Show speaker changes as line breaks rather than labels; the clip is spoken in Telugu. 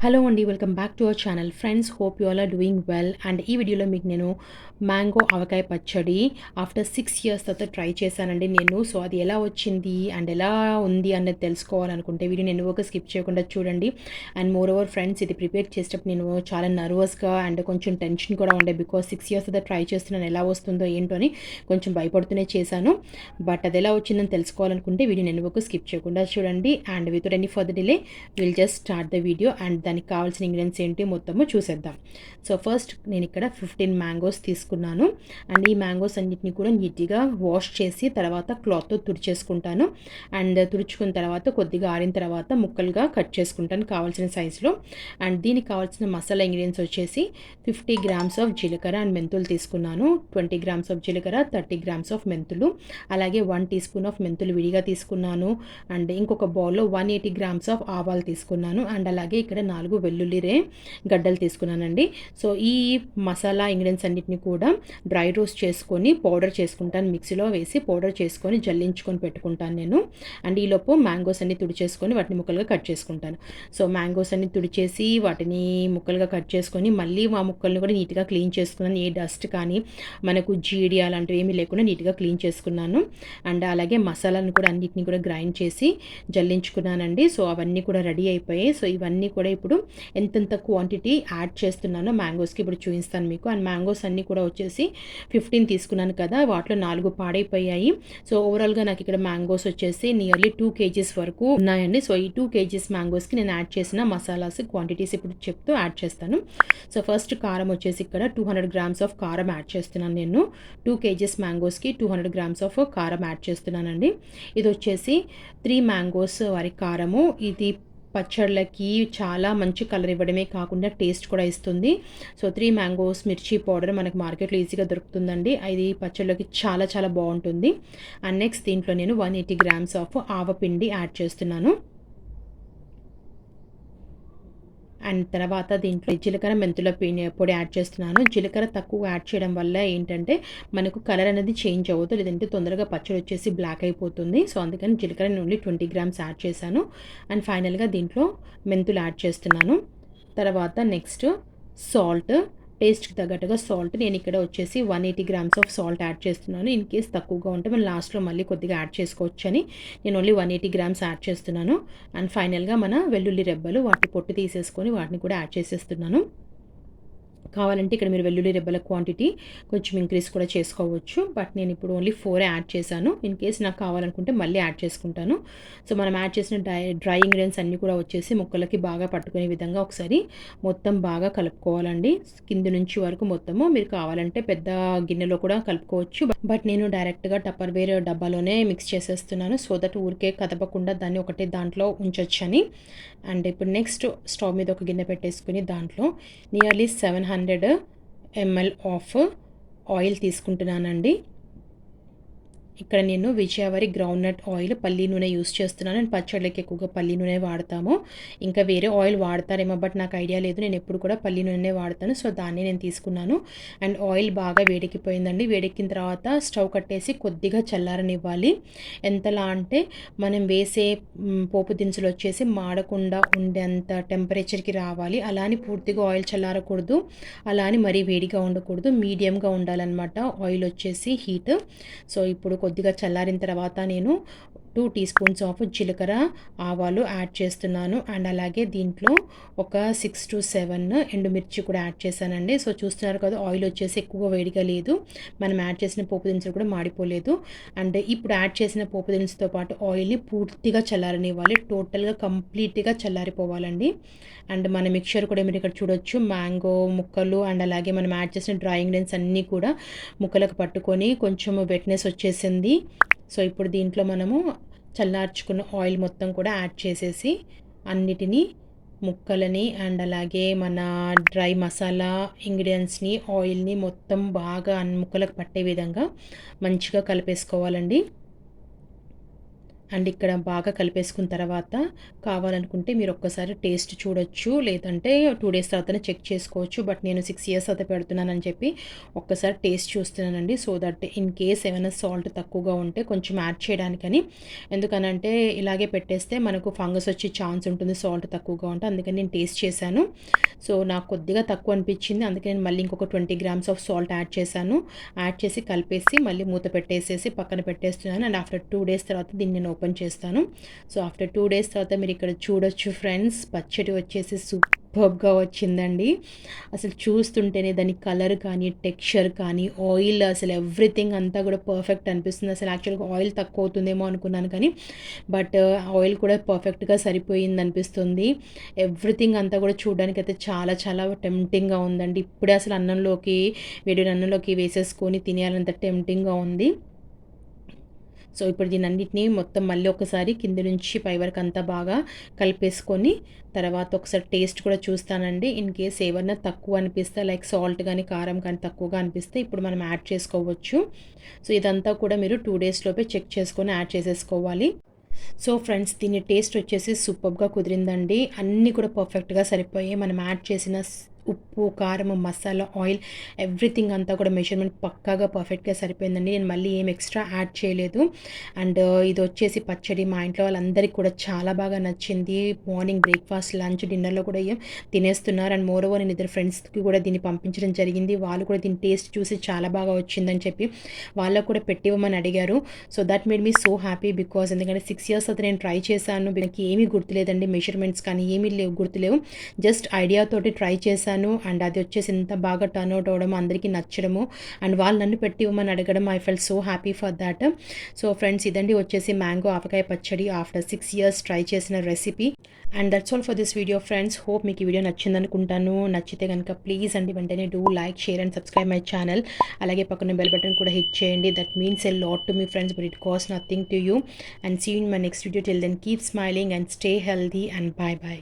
హలో అండి, welcome back to our channel. Friends, hope you all are doing well. And ఈ వీడియోలో మీకు నేను మ్యాంగో ఆవకాయ పచ్చడి ఆఫ్టర్ 6 years తర్వాత ట్రై చేశానండి నేను. సో అది ఎలా వచ్చింది అండ్ ఎలా ఉంది అన్నది తెలుసుకోవాలనుకుంటే వీడియో నేను ఒక స్కిప్ చేయకుండా చూడండి. అండ్ మోర్ ఓవర్ ఫ్రెండ్స్, ఇది ప్రిపేర్ చేసేటప్పుడు నేను చాలా నర్వస్గా అండ్ కొంచెం టెన్షన్ కూడా ఉండే. బికాస్ 6 years తర్వాత ట్రై చేస్తున్నాను, ఎలా వస్తుందో ఏంటో అని కొంచెం భయపడుతూనే చేశాను. బట్ అది ఎలా వచ్చిందని తెలుసుకోవాలనుకుంటే వీడియో నేను ఒక స్కిప్ చేయకుండా చూడండి. And without any further delay will just start the video. And దానికి కావాల్సిన ఇంగ్రీడియంట్స్ ఏంటి మొత్తము చూసేద్దాం. సో ఫస్ట్ నేను ఇక్కడ 15 మ్యాంగోస్ తీసుకున్నాను. అండ్ ఈ మ్యాంగోస్ అన్నిటిని కూడా నీట్గా వాష్ చేసి తర్వాత క్లాత్తో తుడిచేసుకుంటాను. అండ్ తుడుచుకున్న తర్వాత కొద్దిగా ఆరిన తర్వాత ముక్కలుగా కట్ చేసుకుంటాను కావాల్సిన సైజులో. అండ్ దీనికి కావాల్సిన మసాలా ఇంగ్రీడియంట్స్ వచ్చేసి 50 grams ఆఫ్ జీలకర్ర అండ్ మెంతులు తీసుకున్నాను. 20 grams ఆఫ్ జీలకర్ర, 30 grams ఆఫ్ మెంతులు, అలాగే 1 teaspoon ఆఫ్ మెంతులు విడిగా తీసుకున్నాను. అండ్ ఇంకొక బౌల్లో 180 grams ఆఫ్ ఆవాలు తీసుకున్నాను. అండ్ అలాగే ఇక్కడ 4 వెల్లుల్లి గడ్డలు తీసుకున్నానండి. సో ఈ మసాలా ఇంగ్రీడియంట్స్ అన్నిటిని కూడా డ్రై రోస్ట్ చేసుకొని పౌడర్ చేసుకుంటాను. మిక్సీలో వేసి పౌడర్ చేసుకొని జల్లించుకొని పెట్టుకుంటాను నేను. అండ్ ఈలోపు మ్యాంగోస్ అన్ని తుడిచేసుకొని వాటిని ముక్కలుగా కట్ చేసుకుంటాను. సో మ్యాంగోస్ అన్ని తుడిచేసి వాటిని ముక్కలుగా కట్ చేసుకొని మళ్ళీ ఆ ముక్కల్ని కూడా నీట్గా క్లీన్ చేసుకున్నాను. ఏ డస్ట్ కానీ మనకు జీడి అలాంటివి ఏమీ లేకుండా నీట్గా క్లీన్ చేసుకున్నాను. అండ్ అలాగే మసాలాను కూడా అన్నిటిని కూడా గ్రైండ్ చేసి జల్లించుకున్నానండి. సో అవన్నీ కూడా రెడీ అయిపోయాయి. సో ఇవన్నీ కూడా ఇప్పుడు ఎంతెంత క్వాంటిటీ యాడ్ చేస్తున్నానో మ్యాంగోస్కి ఇప్పుడు చూపిస్తాను మీకు. అండ్ మ్యాంగోస్ అన్నీ కూడా వచ్చేసి 15 తీసుకున్నాను కదా, వాటిలో 4 పాడైపోయాయి. సో ఓవరాల్గా నాకు ఇక్కడ మ్యాంగోస్ వచ్చేసి నియర్లీ 2 kgs వరకు ఉన్నాయండి. సో ఈ 2 kgs మ్యాంగోస్కి నేను యాడ్ చేసిన మసాలాస్ క్వాంటిటీస్ ఇప్పుడు చెప్తూ యాడ్ చేస్తాను. సో ఫస్ట్ కారం వచ్చేసి ఇక్కడ 200 grams ఆఫ్ కారం యాడ్ చేస్తున్నాను నేను. 2 kgs మ్యాంగోస్కి 200 grams ఆఫ్ కారం యాడ్ చేస్తున్నానండి. ఇది వచ్చేసి 3 మ్యాంగోస్ వారి కారము. ఇది పచ్చళ్ళకి చాలా మంచి కలర్ ఇవ్వడమే కాకుండా టేస్ట్ కూడా ఇస్తుంది. సో 3 మ్యాంగోస్ మిర్చి పౌడర్ మనకు మార్కెట్లో ఈజీగా దొరుకుతుందండి. ఇది పచ్చళ్ళకి చాలా చాలా బాగుంటుంది. అండ్ నెక్స్ట్ దీంట్లో నేను 180 grams ఆఫ్ ఆవపిండి యాడ్ చేస్తున్నాను. అండ్ తర్వాత దీంట్లో జీలకర్ర మెంతుల పొడి యాడ్ చేస్తున్నాను. జీలకర్ర తక్కువ యాడ్ చేయడం వల్ల ఏంటంటే మనకు కలర్ అనేది చేంజ్ అవ్వదు, లేదంటే తొందరగా పచ్చడి వచ్చేసి బ్లాక్ అయిపోతుంది. సో అందుకని జీలకర్ర ఓన్లీ 20 grams యాడ్ చేశాను. అండ్ ఫైనల్గా దీంట్లో మెంతులు యాడ్ చేస్తున్నాను. తర్వాత నెక్స్ట్ సాల్ట్, టేస్ట్కి తగ్గట్టుగా సాల్ట్ నేను ఇక్కడ వచ్చేసి 180 grams ఆఫ్ సాల్ట్ యాడ్ చేస్తున్నాను. ఇన్ కేస్ తక్కువగా ఉంటే మనం లాస్ట్లో మళ్ళీ కొద్దిగా యాడ్ చేసుకోవచ్చు అని నేను ఓన్లీ 180 grams యాడ్ చేస్తున్నాను. అండ్ ఫైనల్గా మన వెల్లుల్లి రెబ్బలు వాటి పొట్టు తీసేసుకొని వాటిని కూడా యాడ్ చేసేస్తున్నాను. కావాలంటే ఇక్కడ మీరు వెల్లుల్లి రెబ్బల క్వాంటిటీ కొంచెం ఇంక్రీజ్ కూడా చేసుకోవచ్చు. బట్ నేను ఇప్పుడు ఓన్లీ 4 యాడ్ చేశాను. ఇన్ కేస్ నాకు కావాలనుకుంటే మళ్ళీ యాడ్ చేసుకుంటాను. సో మనం యాడ్ చేసిన డ్రై ఇంగ్రీడియంట్స్ అన్నీ కూడా వచ్చేసి ముక్కలకి బాగా పట్టుకునే విధంగా ఒకసారి మొత్తం బాగా కలుపుకోవాలండి. కింది నుంచి వరకు మొత్తము మీరు కావాలంటే పెద్ద గిన్నెలో కూడా కలుపుకోవచ్చు. బట్ నేను డైరెక్ట్గా టప్పర్వేర్ డబ్బాలోనే మిక్స్ చేసేస్తున్నాను. సో దట్ ఊరికే కదపకుండా దాన్ని ఒకటే దాంట్లో ఉంచొచ్చని. అండ్ ఇప్పుడు నెక్స్ట్ స్టవ్ మీద ఒక గిన్నె పెట్టేసుకుని దాంట్లో నియర్లీ 700 ml ఆఫ్ ఆయిల్ తీసుకుంటున్నానండి. ఇక్కడ నేను విజయవారి గ్రౌండ్నట్ ఆయిల్ పల్లి నూనె యూస్ చేస్తున్నాను. అండ్ పచ్చళ్ళకి ఎక్కువగా పల్లి నూనె వాడతాము. ఇంకా వేరే ఆయిల్ వాడతారేమో బట్ నాకు ఐడియా లేదు. నేను ఎప్పుడు కూడా పల్లి నూనె వాడతాను. సో దాన్ని నేను తీసుకున్నాను. అండ్ ఆయిల్ బాగా వేడెక్కిపోయిందండి. వేడెక్కిన తర్వాత స్టవ్ కట్టేసి కొద్దిగా చల్లారనివ్వాలి. ఎంతలా అంటే మనం వేసే పోపు దినుసులు వచ్చేసి మాడకుండా ఉండేంత టెంపరేచర్కి రావాలి. అలా అని పూర్తిగా ఆయిల్ చల్లారకూడదు, అలా అని మరీ వేడిగా ఉండకూడదు, మీడియంగా ఉండాలన్నమాట ఆయిల్ వచ్చేసి హీట్. సో ఇప్పుడు కొద్దిగా చల్లారిన తర్వాత నేను 2 teaspoons ఆఫ్ జీలకర్ర ఆవాలు యాడ్ చేస్తున్నాను. అండ్ అలాగే దీంట్లో ఒక 6 to 7 ఎండుమిర్చి కూడా యాడ్ చేశానండి. సో చూస్తున్నారు కదా, ఆయిల్ వచ్చేసి ఎక్కువ వేడిగా లేదు, మనం యాడ్ చేసిన పోపు దినుసులు కూడా మాడిపోలేదు. అండ్ ఇప్పుడు యాడ్ చేసిన పోపు దినుసుతో పాటు ఆయిల్ని పూర్తిగా చల్లారనివ్వాలి. టోటల్గా కంప్లీట్గా చల్లారిపోవాలండి. అండ్ మన మిక్చర్ కూడా మీరు ఇక్కడ చూడొచ్చు, మ్యాంగో ముక్కలు అండ్ అలాగే మనం యాడ్ చేసిన డ్రై ఇంగ్రీడియంట్స్ అన్నీ కూడా ముక్కలకు పట్టుకొని కొంచెం వెట్నెస్ వచ్చేసింది. సో ఇప్పుడు దీంట్లో మనము చల్లార్చుకున్న ఆయిల్ మొత్తం కూడా యాడ్ చేసేసి అన్నిటినీ ముక్కలని అండ్ అలాగే మన డ్రై మసాలా ఇంగ్రీడియంట్స్ని ఆయిల్ని మొత్తం బాగా ముక్కలకు పట్టే విధంగా మంచిగా కలిపేసుకోవాలండి. అండ్ ఇక్కడ బాగా కలిపేసుకున్న తర్వాత కావాలనుకుంటే మీరు ఒక్కసారి టేస్ట్ చూడొచ్చు. లేదంటే 2 డేస్ తర్వాతనే చెక్ చేసుకోవచ్చు. బట్ నేను 6 ఇయర్స్ అయితే పెడుతున్నానని చెప్పి ఒక్కసారి టేస్ట్ చూస్తున్నానండి. సో దట్ ఇన్ కేస్ ఏమైనా సాల్ట్ తక్కువగా ఉంటే కొంచెం యాడ్ చేయడానికని. ఎందుకనంటే ఇలాగే పెట్టేస్తే మనకు ఫంగస్ వచ్చే ఛాన్స్ ఉంటుంది సాల్ట్ తక్కువగా ఉంటే. అందుకని నేను టేస్ట్ చేశాను. సో నాకు కొద్దిగా తక్కువ అనిపించింది. అందుకే నేను మళ్ళీ ఇంకొక 20 గ్రామ్స్ ఆఫ్ సాల్ట్ యాడ్ చేశాను. యాడ్ చేసి కలిపేసి మళ్ళీ మూత పెట్టేసేసి పక్కన పెట్టేస్తున్నాను. అండ్ ఆఫ్టర్ 2 డేస్ తర్వాత దీన్ని నేను ఓపెన్ చేస్తాను. సో ఆఫ్టర్ 2 డేస్ తర్వాత మీరు ఇక్కడ చూడొచ్చు ఫ్రెండ్స్, పచ్చడి వచ్చేసి సూపర్బ్‌గా వచ్చిందండి. అసలు చూస్తుంటేనే దాని కలర్ కానీ, టెక్స్చర్ కానీ, ఆయిల్ అసలు ఎవ్రీథింగ్ అంతా కూడా పర్ఫెక్ట్ అనిపిస్తుంది. అసలు యాక్చువల్‌గా ఆయిల్ తక్కువ అవుతుందేమో అనుకున్నాను కానీ బట్ ఆయిల్ కూడా పర్ఫెక్ట్‌గా సరిపోయింది అనిపిస్తుంది. ఎవ్రీథింగ్ అంతా కూడా చూడడానికైతే చాలా చాలా టెంప్టింగ్‌గా ఉందండి. ఇప్పుడే అసలు అన్నంలోకి వేడి అన్నంలోకి వేసేసుకొని తినేయాలంత టెంప్టింగ్‌గా ఉంది. సో ఇప్పుడు దీనన్నిటిని మొత్తం మళ్ళీ ఒకసారి కింది నుంచి పై వరకు అంతా బాగా కలిపేసుకొని తర్వాత ఒకసారి టేస్ట్ కూడా చూస్తానండి. ఇన్ కేస్ ఏమన్నా తక్కువ అనిపిస్తే లైక్ సాల్ట్ కానీ కారం కానీ తక్కువగా అనిపిస్తే ఇప్పుడు మనం యాడ్ చేసుకోవచ్చు. సో ఇదంతా కూడా మీరు 2 డేస్ లోపే చెక్ చేసుకొని యాడ్ చేసేసుకోవాలి. సో ఫ్రెండ్స్ దీని టేస్ట్ వచ్చేసి సూపర్‌గా కుదిరిందండి. అన్నీ కూడా పర్ఫెక్ట్‌గా సరిపోయాయి. మనం యాడ్ చేసిన ఉప్పు, కారం, మసాలా, ఆయిల్ ఎవ్రీథింగ్ అంతా కూడా మెజర్‌మెంట్ పక్కాగా పర్ఫెక్ట్‌గా సరిపోయిందండి. నేను మళ్ళీ ఏం ఎక్స్ట్రా యాడ్ చేయలేదు. అండ్ ఇది వచ్చేసి పచ్చడి మా ఇంట్లో వాళ్ళందరికీ కూడా చాలా బాగా నచ్చింది. మార్నింగ్ బ్రేక్‌ఫాస్ట్, లంచ్, డిన్నర్‌లో కూడా తినేస్తున్నారు. అండ్ మోర్ ఓవర్ నేను ఇద్దరు ఫ్రెండ్స్‌కి కూడా దీన్ని పంపించడం జరిగింది. వాళ్ళు కూడా దీని టేస్ట్ చూసి చాలా బాగా వచ్చిందని చెప్పి వాళ్ళకు కూడా పెట్టివ్వమని అడిగారు. So that made me so happy because ఎందుకంటే 6 ఇయర్స్ అయితే నేను ట్రై చేశాను. నాకు ఏమీ గుర్తులేదండి. మెజర్‌మెంట్స్ కానీ ఏమీ లేవు, గుర్తులేవు. జస్ట్ ఐడియా తోటి ట్రై చేశాను. అండ్ అది వచ్చేసి ఇంత బాగా టర్న్ అవుట్ అవ్వడం, అందరికీ నచ్చడము అండ్ వాళ్ళు నన్ను పెట్టివ్వమని అడగడం I felt so happy for that. So friends ఇదండి వచ్చేసి మ్యాంగో ఆవకాయ పచ్చడి ఆఫ్టర్ 6 ఇయర్స్ ట్రై చేసిన recipe. And that's all for this video friends. Hope మీకు ఈ వీడియో నచ్చింది అనుకుంటాను. నచ్చితే కనుక ప్లీజ్ అండి వెంటనే do like, share and subscribe my channel. అలాగే పక్కన బెల్ బటన్ కూడా హిట్ చేయండి. That means a lot to me friends but it cost nothing to you. And see you in my next video. Till then keep smiling and stay healthy and bye by.